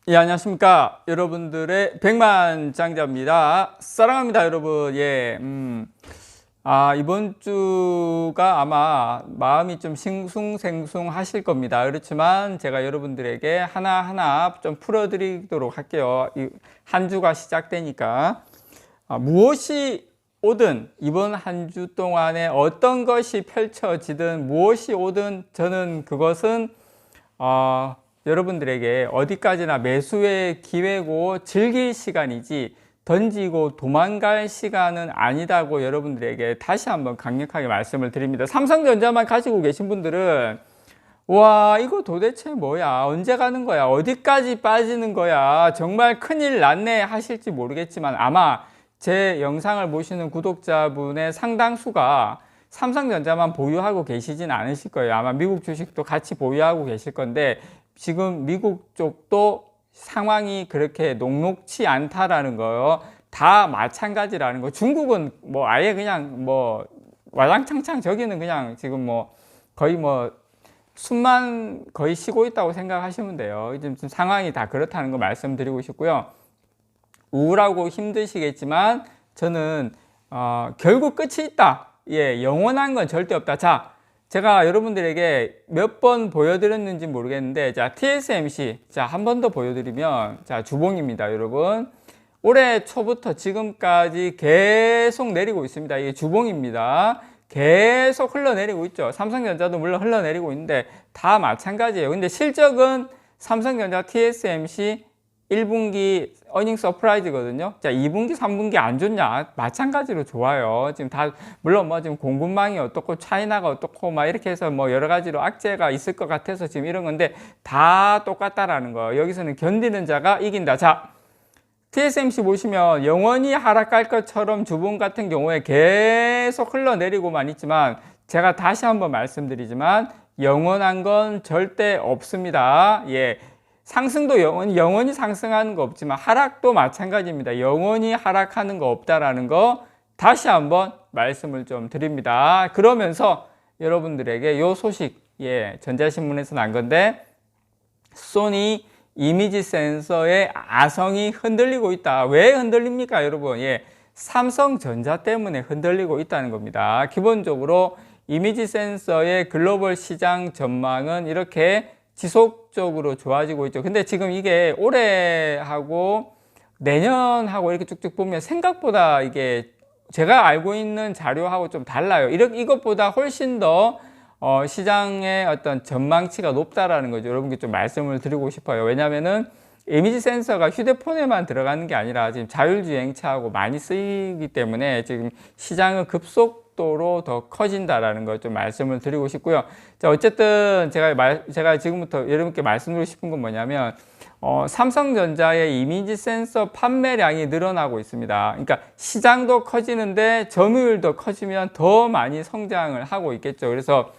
예, 안녕하십니까. 여러분들의 백만장자입니다. 사랑합니다, 여러분. 예, 이번 주가 아마 마음이 좀 싱숭생숭 하실 겁니다. 그렇지만 제가 여러분들에게 하나하나 좀 풀어드리도록 할게요. 한 주가 시작되니까. 무엇이 오든 이번 한 주 동안에 어떤 것이 펼쳐지든 무엇이 오든 저는 그것은 여러분들에게 어디까지나 매수의 기회고 즐길 시간이지 던지고 도망갈 시간은 아니다고 여러분들에게 다시 한번 강력하게 말씀을 드립니다. 삼성전자만 가지고 계신 분들은 와, 이거 도대체 뭐야? 언제 가는 거야? 어디까지 빠지는 거야? 정말 큰일 났네 하실지 모르겠지만 아마 제 영상을 보시는 구독자분의 상당수가 삼성전자만 보유하고 계시진 않으실 거예요. 아마 미국 주식도 같이 보유하고 계실 건데 지금 미국 쪽도 상황이 그렇게 녹록치 않다라는 거요. 다 마찬가지라는 거. 중국은 뭐 아예 그냥 뭐 와장창창 저기는 그냥 지금 뭐 거의 뭐 숨만 거의 쉬고 있다고 생각하시면 돼요. 지금 상황이 다 그렇다는 거 말씀드리고 싶고요. 우울하고 힘드시겠지만 저는 결국 끝이 있다. 예, 영원한 건 절대 없다. 자, 제가 여러분들에게 몇 번 보여드렸는지 모르겠는데, 자, TSMC. 자, 한 번 더 보여드리면, 자, 주봉입니다, 여러분. 올해 초부터 지금까지 계속 내리고 있습니다. 이게 주봉입니다. 계속 흘러내리고 있죠. 삼성전자도 물론 흘러내리고 있는데, 다 마찬가지예요. 근데 실적은 삼성전자, TSMC 1분기 어닝 서프라이즈거든요. 자, 2분기, 3분기 안 좋냐? 마찬가지로 좋아요. 지금 다, 물론 뭐 지금 공급망이 어떻고, 차이나가 어떻고, 막 이렇게 해서 뭐 여러 가지로 악재가 있을 것 같아서 지금 이런 건데, 다 똑같다라는 거. 여기서는 견디는 자가 이긴다. 자, TSMC 보시면 영원히 하락할 것처럼 주봉 같은 경우에 계속 흘러내리고만 있지만, 제가 다시 한번 말씀드리지만, 영원한 건 절대 없습니다. 예. 상승도 영원히 상승하는 거 없지만 하락도 마찬가지입니다. 영원히 하락하는 거 없다라는 거 다시 한번 말씀을 좀 드립니다. 그러면서 여러분들에게 요 소식, 예, 전자신문에서 난 건데 소니 이미지 센서의 아성이 흔들리고 있다. 왜 흔들립니까, 여러분? 예, 삼성전자 때문에 흔들리고 있다는 겁니다. 기본적으로 이미지 센서의 글로벌 시장 전망은 이렇게 지속적으로 좋아지고 있죠. 근데 지금 이게 올해하고 내년하고 이렇게 쭉쭉 보면 생각보다 이게 제가 알고 있는 자료하고 좀 달라요. 이것보다 훨씬 더 시장의 어떤 전망치가 높다라는 거죠. 여러분께 좀 말씀을 드리고 싶어요. 왜냐면은 이미지 센서가 휴대폰에만 들어가는 게 아니라 지금 자율주행차하고 많이 쓰이기 때문에 지금 시장은 급속도로 더 커진다라는 걸 좀 말씀을 드리고 싶고요. 자, 어쨌든 제가 지금부터 여러분께 말씀드리고 싶은 건 뭐냐면 삼성전자의 이미지 센서 판매량이 늘어나고 있습니다. 그러니까 시장도 커지는데 점유율도 커지면 더 많이 성장을 하고 있겠죠. 그래서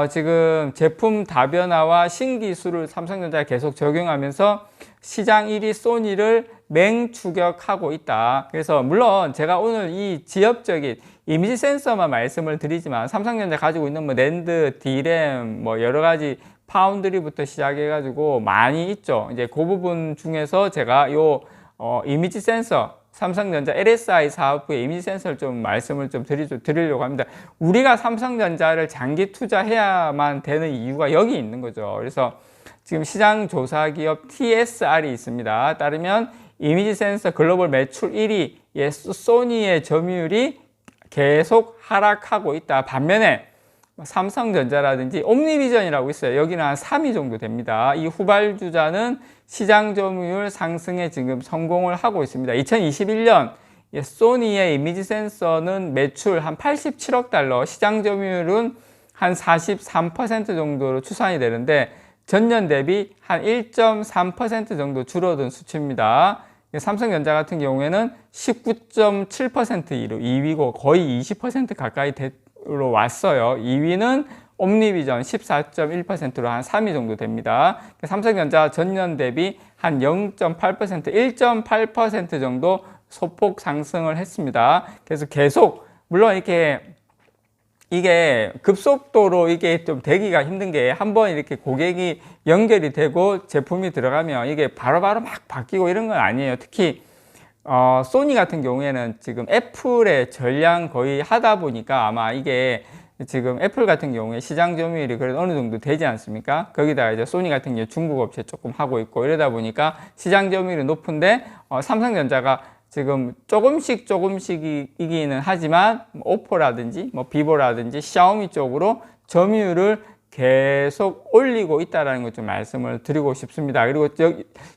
지금 제품 다변화와 신기술을 삼성전자가 계속 적용하면서 시장 1위 소니를 맹추격하고 있다. 그래서 물론 제가 오늘 이 지엽적인 이미지 센서만 말씀을 드리지만 삼성전자 가지고 있는 뭐 낸드, D램, 뭐 여러 가지 파운드리부터 시작해가지고 많이 있죠. 이제 그 부분 중에서 제가 이미지 센서 삼성전자 LSI 사업부의 이미지 센서를 좀 말씀을 좀 드리려고 합니다. 우리가 삼성전자를 장기 투자해야만 되는 이유가 여기 있는 거죠. 그래서 지금 시장 조사 기업 TSR이 있습니다. 따르면 이미지 센서 글로벌 매출 1위의 소니의 점유율이 계속 하락하고 있다. 반면에 삼성전자라든지 옴니비전이라고 있어요. 여기는 한 3위 정도 됩니다. 이 후발주자는 시장 점유율 상승에 지금 성공을 하고 있습니다. 2021년 소니의 이미지 센서는 매출 한 87억 달러, 시장 점유율은 한 43% 정도로 추산이 되는데 전년 대비 한 1.3% 정도 줄어든 수치입니다. 삼성전자 같은 경우에는 19.7%로 2위고 거의 20% 가까이 로 왔어요. 2위는 옴니비전 14.1%로 한 3위 정도 됩니다. 삼성전자 전년 대비 한 0.8%, 1.8% 정도 소폭 상승을 했습니다. 그래서 계속 물론 이렇게 이게 급속도로 이게 좀 되기가 힘든 게 한번 이렇게 고객이 연결이 되고 제품이 들어가면 이게 바로바로 막 바뀌고 이런 건 아니에요. 특히 소니 같은 경우에는 지금 애플의 전량 거의 하다 보니까 아마 이게 지금 애플 같은 경우에 시장 점유율이 그래도 어느 정도 되지 않습니까? 거기다가 이제 소니 같은 경우 중국 업체 조금 하고 있고 이러다 보니까 시장 점유율이 높은데 삼성전자가 지금 조금씩이기는 하지만 오포라든지 뭐 비보라든지 샤오미 쪽으로 점유율을 계속 올리고 있다는 걸 좀 말씀을 드리고 싶습니다. 그리고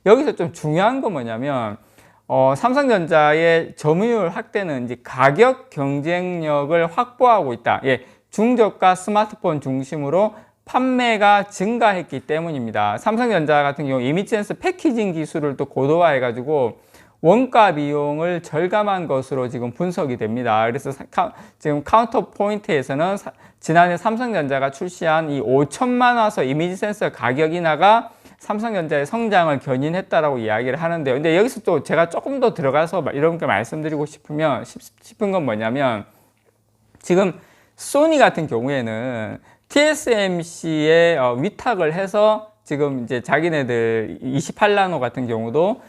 여기서 좀 중요한 건 뭐냐면 삼성전자의 점유율 확대는 이제 가격 경쟁력을 확보하고 있다. 예, 중저가 스마트폰 중심으로 판매가 증가했기 때문입니다. 삼성전자 같은 경우 이미지 센서 패키징 기술을 또 고도화해가지고 원가 비용을 절감한 것으로 지금 분석이 됩니다. 그래서 지금 카운터 포인트에서는 지난해 삼성전자가 출시한 이 5천만 화소 이미지 센서 가격 인하가 삼성전자의 성장을 견인했다라고 이야기를 하는데요. 근데 여기서 또 제가 조금 더 들어가서 이런 거 말씀드리고 싶은 건 뭐냐면 지금 소니 같은 경우에는 TSMC에 위탁을 해서 지금 이제 자기네들 28나노 같은 경우도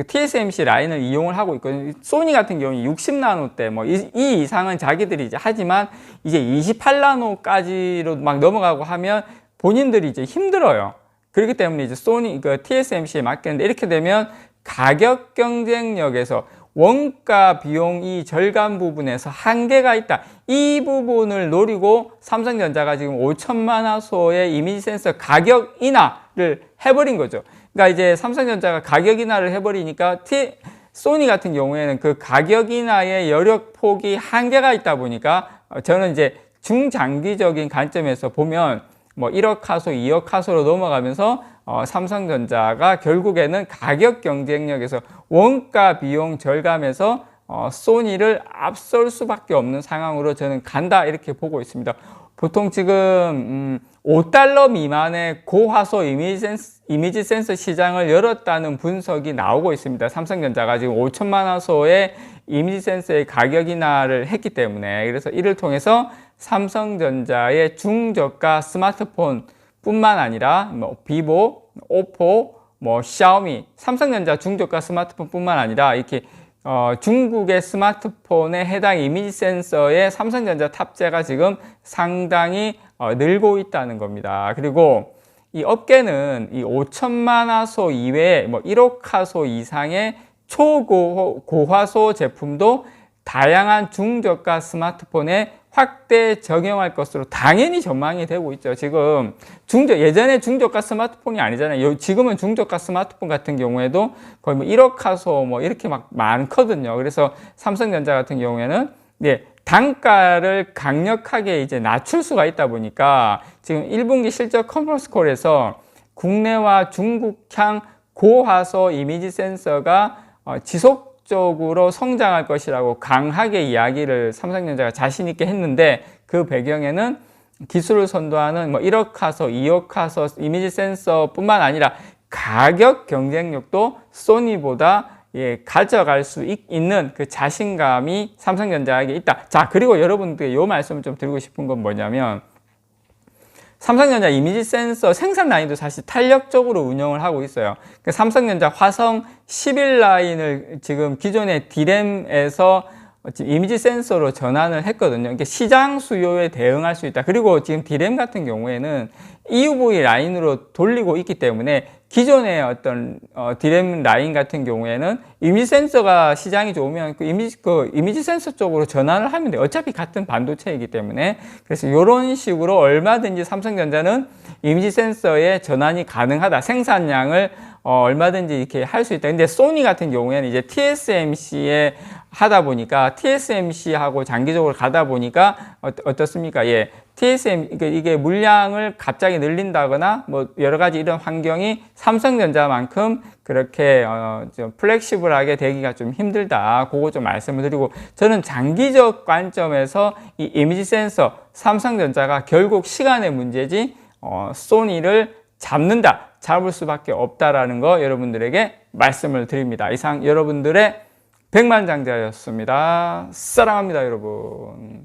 TSMC 라인을 이용을 하고 있거든요. 소니 같은 경우는 60나노대 뭐 이 이상은 자기들이 이제 하지만 이제 28나노까지로 막 넘어가고 하면 본인들이 이제 힘들어요. 그렇기 때문에 이제 소니 TSMC에 맡겼는데 이렇게 되면 가격 경쟁력에서 원가 비용이 절감 부분에서 한계가 있다. 이 부분을 노리고 삼성전자가 지금 5천만 화소의 이미지 센서 가격 인하를 해버린 거죠. 그러니까 이제 삼성전자가 가격 인하를 해버리니까 소니 같은 경우에는 그 가격 인하의 여력 폭이 한계가 있다 보니까 저는 이제 중장기적인 관점에서 보면 뭐 1억 화소, 2억 화소로 넘어가면서 삼성전자가 결국에는 가격 경쟁력에서 원가 비용 절감에서 소니를 앞설 수밖에 없는 상황으로 저는 간다 이렇게 보고 있습니다. 보통 지금 $5 미만의 고화소 이미지 센서 시장을 열었다는 분석이 나오고 있습니다. 삼성전자가 지금 5천만 화소의 이미지 센서의 가격 인하를 했기 때문에 그래서 이를 통해서 삼성전자의 중저가 스마트폰 뿐만 아니라 뭐 비보, 오포, 뭐 샤오미, 삼성전자 중저가 스마트폰 뿐만 아니라 이렇게 중국의 스마트폰에 해당 이미지 센서의 삼성전자 탑재가 지금 상당히 늘고 있다는 겁니다. 그리고 이 업계는 이 5천만 화소 이외에 뭐 1억 화소 이상의 초고화소 제품도 다양한 중저가 스마트폰에 확대 적용할 것으로 당연히 전망이 되고 있죠. 지금 예전에 중저가 스마트폰이 아니잖아요. 지금은 중저가 스마트폰 같은 경우에도 거의 뭐 1억 화소 뭐 이렇게 막 많거든요. 그래서 삼성전자 같은 경우에는 단가를 강력하게 이제 낮출 수가 있다 보니까 지금 1분기 실적 컨퍼런스 콜에서 국내와 중국향 고화소 이미지 센서가 지속적으로 성장할 것이라고 강하게 이야기를 삼성전자가 자신 있게 했는데 그 배경에는 기술을 선도하는 뭐 1억 화소, 2억 화소 이미지 센서뿐만 아니라 가격 경쟁력도 소니보다 가져갈 수 있는 그 자신감이 삼성전자에게 있다. 자, 그리고 여러분들께 이 말씀을 좀 드리고 싶은 건 뭐냐면 삼성전자 이미지 센서 생산 라인도 사실 탄력적으로 운영을 하고 있어요. 삼성전자 화성 11 라인을 지금 기존의 D램에서 지금 이미지 센서로 전환을 했거든요. 이게 시장 수요에 대응할 수 있다. 그리고 지금 D램 같은 경우에는 EUV 라인으로 돌리고 있기 때문에 기존의 어떤 D램 라인 같은 경우에는 이미지 센서가 시장이 좋으면 그 이미지 센서 쪽으로 전환을 하면 돼요. 어차피 같은 반도체이기 때문에. 그래서 이런 식으로 얼마든지 삼성전자는 이미지 센서의 전환이 가능하다. 생산량을 얼마든지 이렇게 할 수 있다. 근데 소니 같은 경우에는 이제 TSMC에 하다 보니까 TSMC하고 장기적으로 가다 보니까 어떻습니까? 이게 물량을 갑자기 늘린다거나 뭐 여러 가지 이런 환경이 삼성전자만큼 그렇게 좀 플렉시블하게 되기가 좀 힘들다. 그거 좀 말씀을 드리고 저는 장기적 관점에서 이 이미지 센서 삼성전자가 결국 시간의 문제지 소니를 잡을 수밖에 없다라는 거 여러분들에게 말씀을 드립니다. 이상 여러분들의 백만장자였습니다. 사랑합니다, 여러분.